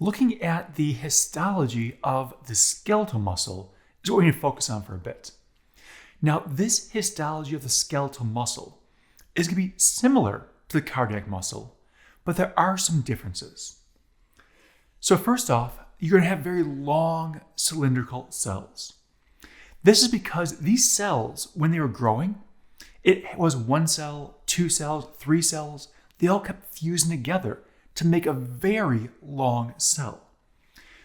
looking at the histology of the skeletal muscle is what we're going to focus on for a bit. Now, this histology of the skeletal muscle is going to be similar to the cardiac muscle, but there are some differences. So first off, you're going to have very long cylindrical cells. This is because these cells, when they were growing, it was 1 cell, 2 cells, 3 cells. They all kept fusing together to make a very long cell.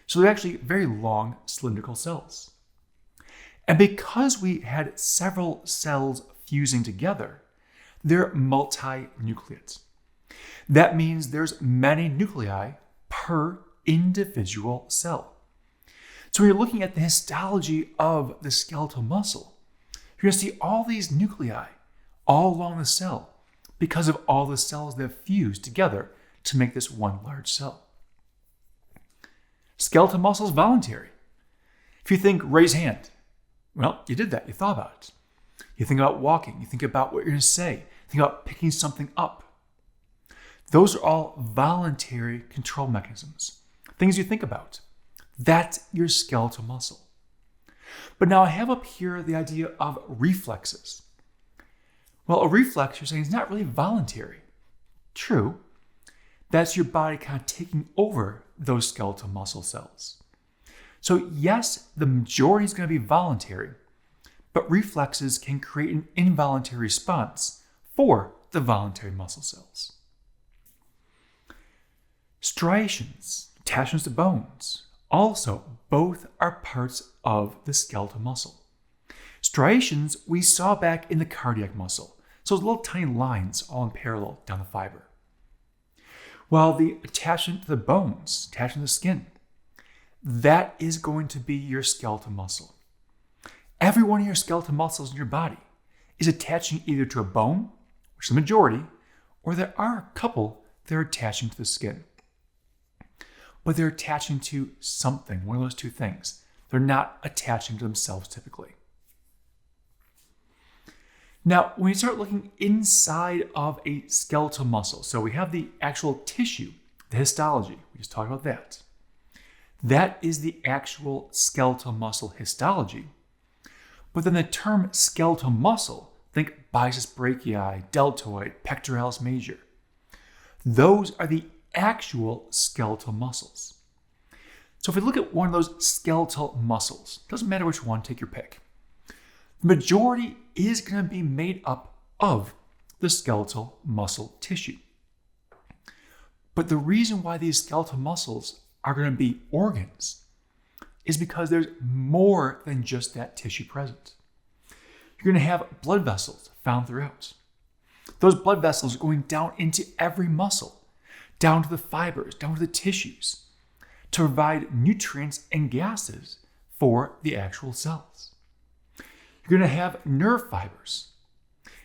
So they're actually very long cylindrical cells. And because we had several cells fusing together, they're multinucleate. That means there's many nuclei per individual cell. So when you're looking at the histology of the skeletal muscle, you're going to see all these nuclei all along the cell because of all the cells that have fused together to make this one large cell. Skeletal muscle is voluntary. If you think raise hand, well, you did that. You thought about it. You think about walking. You think about what you're going to say. You think about picking something up. Those are all voluntary control mechanisms, things you think about. That's your skeletal muscle. But now I have up here the idea of reflexes. Well, a reflex, you're saying, is not really voluntary. True. That's your body kind of taking over those skeletal muscle cells. So yes, the majority is going to be voluntary, but reflexes can create an involuntary response for the voluntary muscle cells. Striations, attachments to bones, also both are parts of the skeletal muscle. Striations we saw back in the cardiac muscle, so those little tiny lines all in parallel down the fiber. While the attachment to the bones, attachment to the skin, that is going to be your skeletal muscle. Every one of your skeletal muscles in your body is attaching either to a bone, which is the majority, or there are a couple that are attaching to the skin. But they're attaching to something, one of those two things. They're not attaching to themselves typically. Now, when you start looking inside of a skeletal muscle, so we have the actual tissue, the histology, we just talked about that. That is the actual skeletal muscle histology. But then the term skeletal muscle, think biceps brachii, deltoid, pectoralis major. Those are the actual skeletal muscles. So if we look at one of those skeletal muscles, doesn't matter which one, take your pick. The majority is going to be made up of the skeletal muscle tissue. But the reason why these skeletal muscles are going to be organs is because there's more than just that tissue present. You're going to have blood vessels found throughout. Those blood vessels are going down into every muscle, down to the fibers, down to the tissues, to provide nutrients and gases for the actual cells. You're going to have nerve fibers.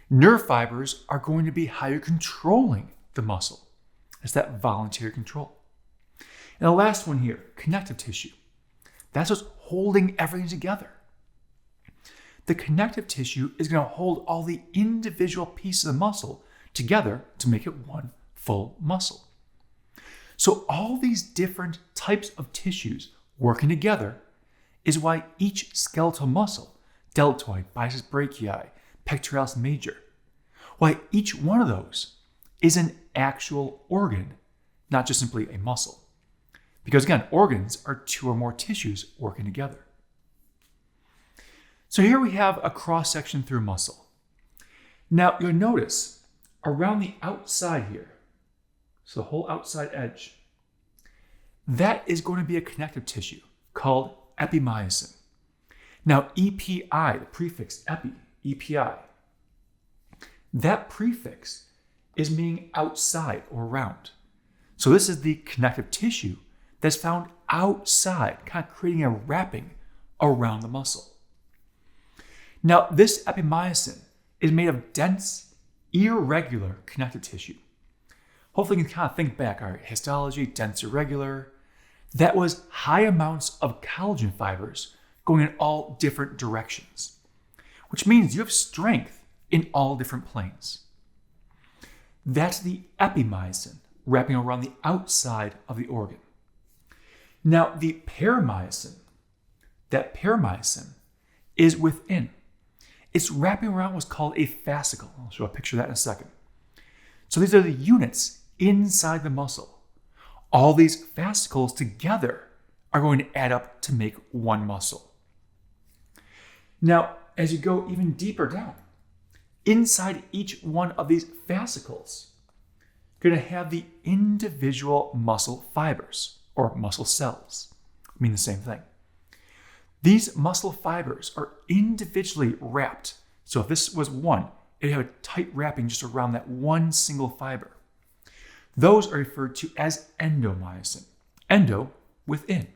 Nerve fibers are going to be how you're controlling the muscle. It's that voluntary control. And the last one here, connective tissue. That's what's holding everything together. The connective tissue is going to hold all the individual pieces of the muscle together to make it one full muscle. So all these different types of tissues working together is why each skeletal muscle, deltoid, biceps brachii, pectoralis major, why each one of those is an actual organ, not just simply a muscle. Because again, organs are two or more tissues working together. So here we have a cross-section through muscle. Now you'll notice around the outside here, so the whole outside edge, that is going to be a connective tissue called epimyosin. Now EPI, the prefix epi, EPI, that prefix is meaning outside or around. So this is the connective tissue that's found outside, kind of creating a wrapping around the muscle. Now, this epimyosin is made of dense, irregular connective tissue. Hopefully you can kind of think back, all right, histology, dense, irregular. That was high amounts of collagen fibers going in all different directions, which means you have strength in all different planes. That's the epimyosin wrapping around the outside of the organ. Now, the paramycin, that paramycin is within. It's wrapping around what's called a fascicle. I'll show a picture of that in a second. So these are the units inside the muscle. All these fascicles together are going to add up to make one muscle. Now, as you go even deeper down, inside each one of these fascicles, you're going to have the individual muscle fibers or muscle cells. Mean the same thing. These muscle fibers are individually wrapped. So if this was one, it'd have a tight wrapping just around that one single fiber. Those are referred to as endomyosin. Endo, within.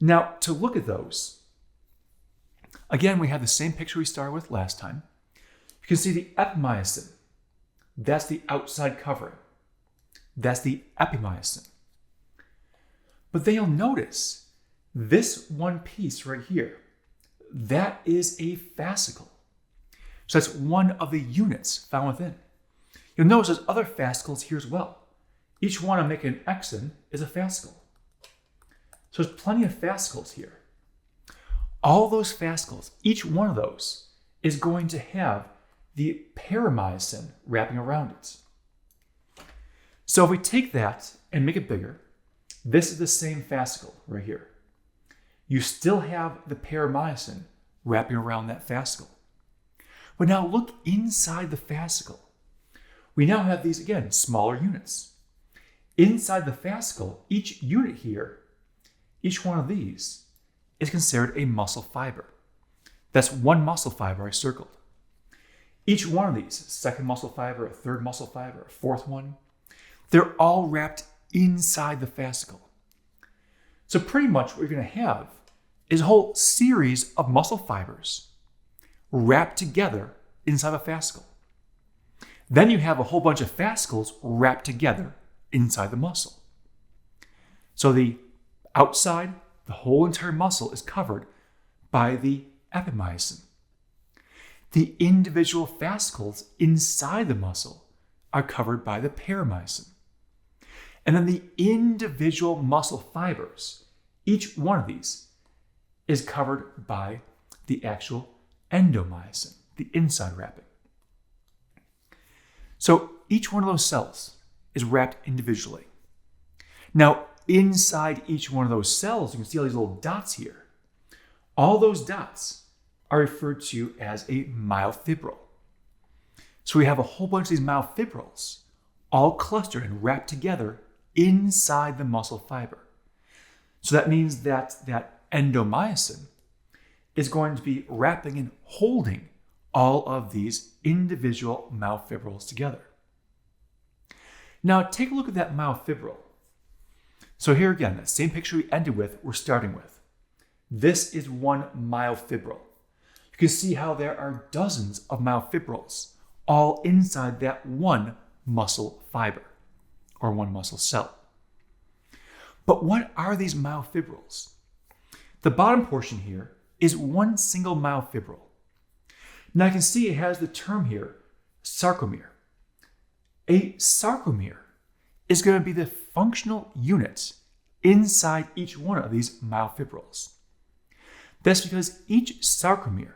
Now, to look at those, again, we have the same picture we started with last time. You can see the epimyosin. That's the outside covering. That's the epimyosin. But then you'll notice this one piece right here, that is a fascicle. So that's one of the units found within. You'll notice there's other fascicles here as well. Each one I'm making an X in is a fascicle. So there's plenty of fascicles here. All those fascicles, each one of those is going to have the paramycin wrapping around it. So if we take that and make it bigger, this is the same fascicle right here. You still have the paramycin wrapping around that fascicle. But now look inside the fascicle. We now have these, again, smaller units. Inside the fascicle, each unit here, each one of these, is considered a muscle fiber. That's one muscle fiber I circled. Each one of these, second muscle fiber, a third muscle fiber, a fourth one, they're all wrapped inside the fascicle. So pretty much what you're going to have is a whole series of muscle fibers wrapped together inside a fascicle. Then you have a whole bunch of fascicles wrapped together inside the muscle. So the outside, the whole entire muscle is covered by the epimyosin. The individual fascicles inside the muscle are covered by the paramycin. And then the individual muscle fibers, each one of these, is covered by the actual endomyosin, the inside wrapping. So each one of those cells is wrapped individually. Now, inside each one of those cells, you can see all these little dots here. All those dots are referred to as a myofibril. So we have a whole bunch of these myofibrils all clustered and wrapped together inside the muscle fiber. So that means that that endomyosin is going to be wrapping and holding all of these individual myofibrils together. Now take a look at that myofibril. So here again, that same picture we ended with, we're starting with. This is one myofibril. You can see how there are dozens of myofibrils all inside that one muscle fiber or one muscle cell. But what are these myofibrils? The bottom portion here is one single myofibril. Now you can see it has the term here, sarcomere. A sarcomere is going to be the functional unit inside each one of these myofibrils. That's because each sarcomere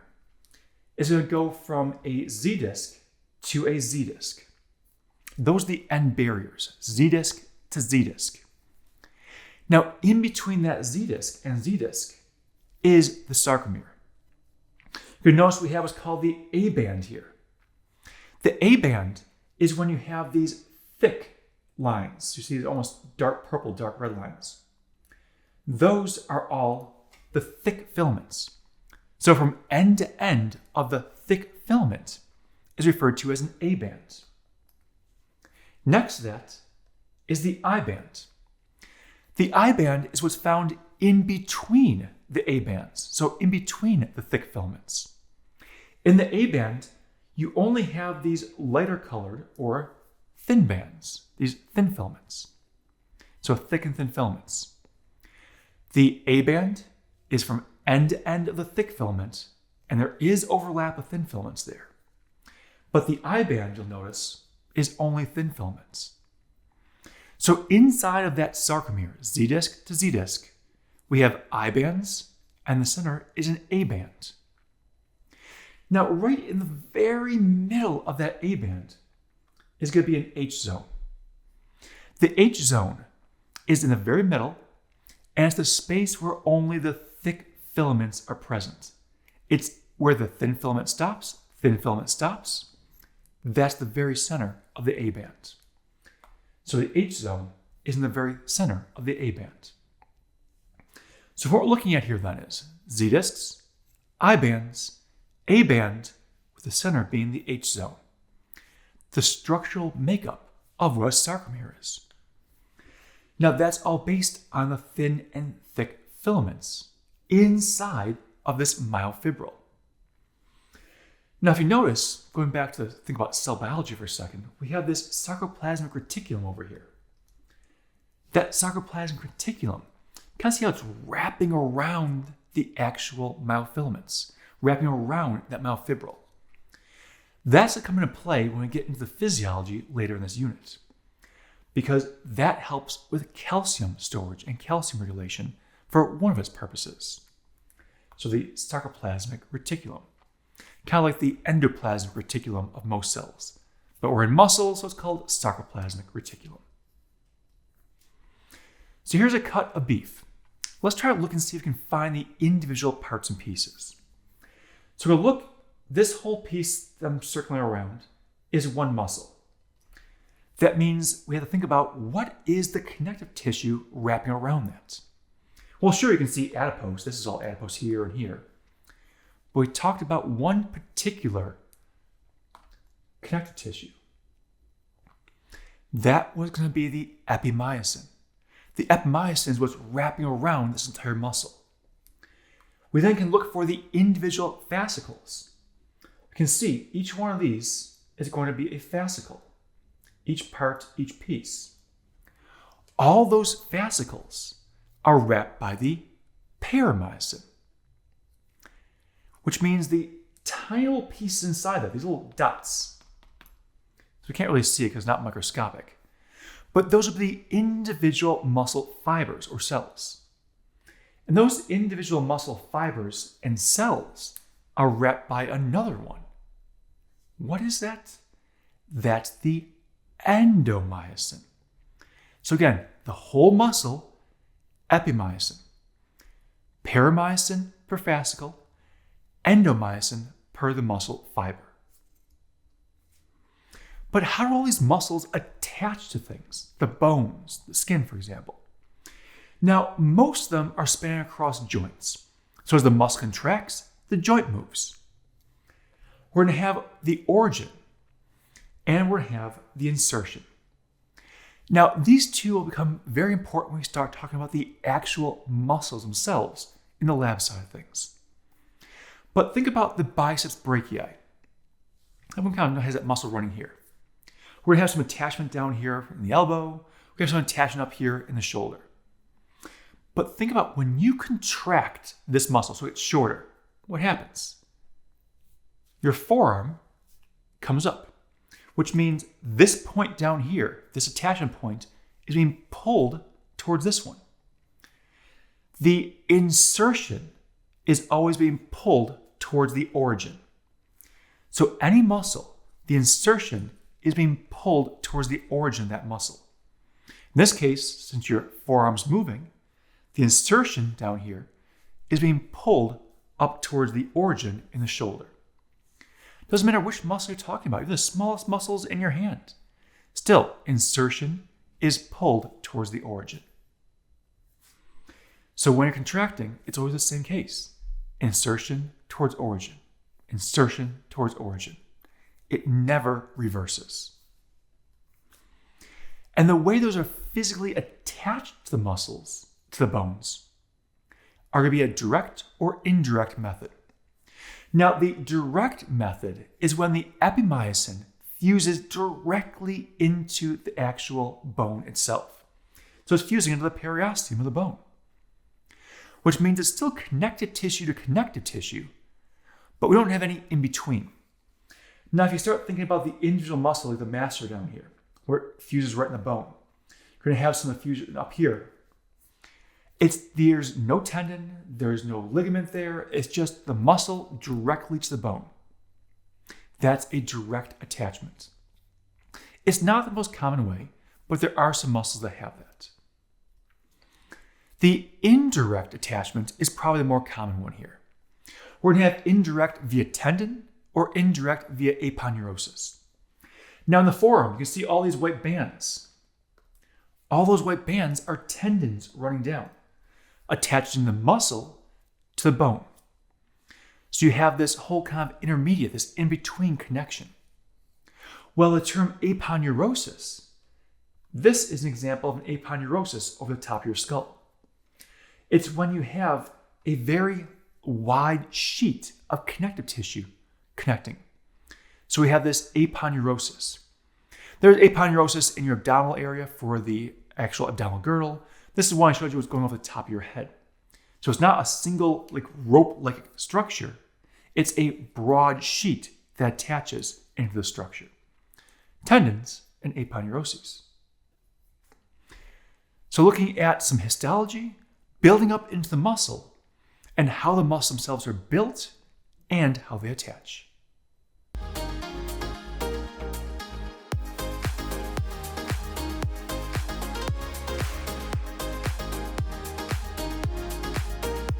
is going to go from a Z disc to a Z disc. Those are the end barriers, Z disc to Z disc. Now, in between that Z disc and Z disc is the sarcomere. You'll notice we have what's called the A band here. The A band is when you have these thick lines. You see these almost dark purple, dark red lines. Those are all the thick filaments. So from end to end of the thick filament is referred to as an A band. Next to that is the I band. The I band is what's found in between the A bands, so in between the thick filaments. In the A band, you only have these lighter colored or thin bands, these thin filaments. So thick and thin filaments. The A band is from end to end of the thick filament, and there is overlap of thin filaments there. But the I band, you'll notice, is only thin filaments. So inside of that sarcomere, Z disc to Z disc, we have I bands, and the center is an A band. Now, right in the very middle of that A band is going to be an H zone. The H zone is in the very middle, and it's the space where only the thick filaments are present. It's where the thin filament stops, thin filament stops. That's the very center of the A band. So the H zone is in the very center of the A band. So what we're looking at here then is Z discs, I bands, A band, with the center being the H zone. The structural makeup of what a sarcomere is. Now that's all based on the thin and thick filaments inside of this myofibril. Now if you notice, going back to think about cell biology for a second, we have this sarcoplasmic reticulum over here. That sarcoplasmic reticulum, kind of see how it's wrapping around the actual myofilaments, wrapping around that myofibril. That's going to come into play when we get into the physiology later in this unit, because that helps with calcium storage and calcium regulation for one of its purposes. So the sarcoplasmic reticulum, kind of like the endoplasmic reticulum of most cells, but we're in muscles, so it's called sarcoplasmic reticulum. So here's a cut of beef. Let's try to look and see if we can find the individual parts and pieces. So we're going to look, this whole piece that I'm circling around is one muscle. That means we have to think about what is the connective tissue wrapping around that. Well, sure, you can see adipose. This is all adipose here and here. But we talked about one particular connective tissue. That was going to be the epimyosin. The epimyosin is what's wrapping around this entire muscle. We then can look for the individual fascicles. You can see each one of these is going to be a fascicle. Each part, each piece. All those fascicles are wrapped by the perimyosin, which means the tiny little pieces inside that, these little dots. So we can't really see it because it's not microscopic. But those are the individual muscle fibers or cells. And those individual muscle fibers and cells are wrapped by another one. What is that? That's the endomyosin. So again, the whole muscle, epimyosin. Perimyosin per fascicle, endomyosin per the muscle fiber. But how do all these muscles attach to things? The bones, the skin, for example. Now, most of them are spanning across joints. So as the muscle contracts, the joint moves. We're going to have the origin, and we're going to have the insertion. Now, these two will become very important when we start talking about the actual muscles themselves in the lab side of things. But think about the biceps brachii. Everyone kind of has that muscle running here. We're going to have some attachment down here in the elbow. We have some attachment up here in the shoulder. But think about when you contract this muscle so it's shorter, what happens? Your forearm comes up, which means this point down here, this attachment point, is being pulled towards this one. The insertion is always being pulled towards the origin. So any muscle, the insertion is being pulled towards the origin of that muscle. In this case, since your forearm's moving, the insertion down here is being pulled up towards the origin in the shoulder. Doesn't matter which muscle you're talking about, even the smallest muscles in your hand. Still, insertion is pulled towards the origin. So when you're contracting, it's always the same case. Insertion towards origin. Insertion towards origin. It never reverses. And the way those are physically attached to the muscles, to the bones, are going to be a direct or indirect method. Now, the direct method is when the epimyosin fuses directly into the actual bone itself. So it's fusing into the periosteum of the bone, which means it's still connected tissue to connective tissue, but we don't have any in between. Now, if you start thinking about the individual muscle, like the masseter down here, where it fuses right in the bone, you're You're going to have some effusion up here. There's no tendon, there's no ligament there. It's just the muscle directly to the bone. That's a direct attachment. It's not the most common way, but there are some muscles that have that. The indirect attachment is probably the more common one here. We're going to have indirect via tendon or indirect via aponeurosis. Now in the forearm, you can see all these white bands. All those white bands are tendons running down, attaching the muscle to the bone. So you have this whole kind of intermediate, this in-between connection. Well, the term aponeurosis, this is an example of an aponeurosis over the top of your skull. It's when you have a very wide sheet of connective tissue connecting. So we have this aponeurosis. There's aponeurosis in your abdominal area for the actual abdominal girdle. This is why I showed you what's going over the top of your head. So it's not a single rope-like structure. It's a broad sheet that attaches into the structure. Tendons and aponeuroses. So looking at some histology, building up into the muscle, and how the muscles themselves are built and how they attach.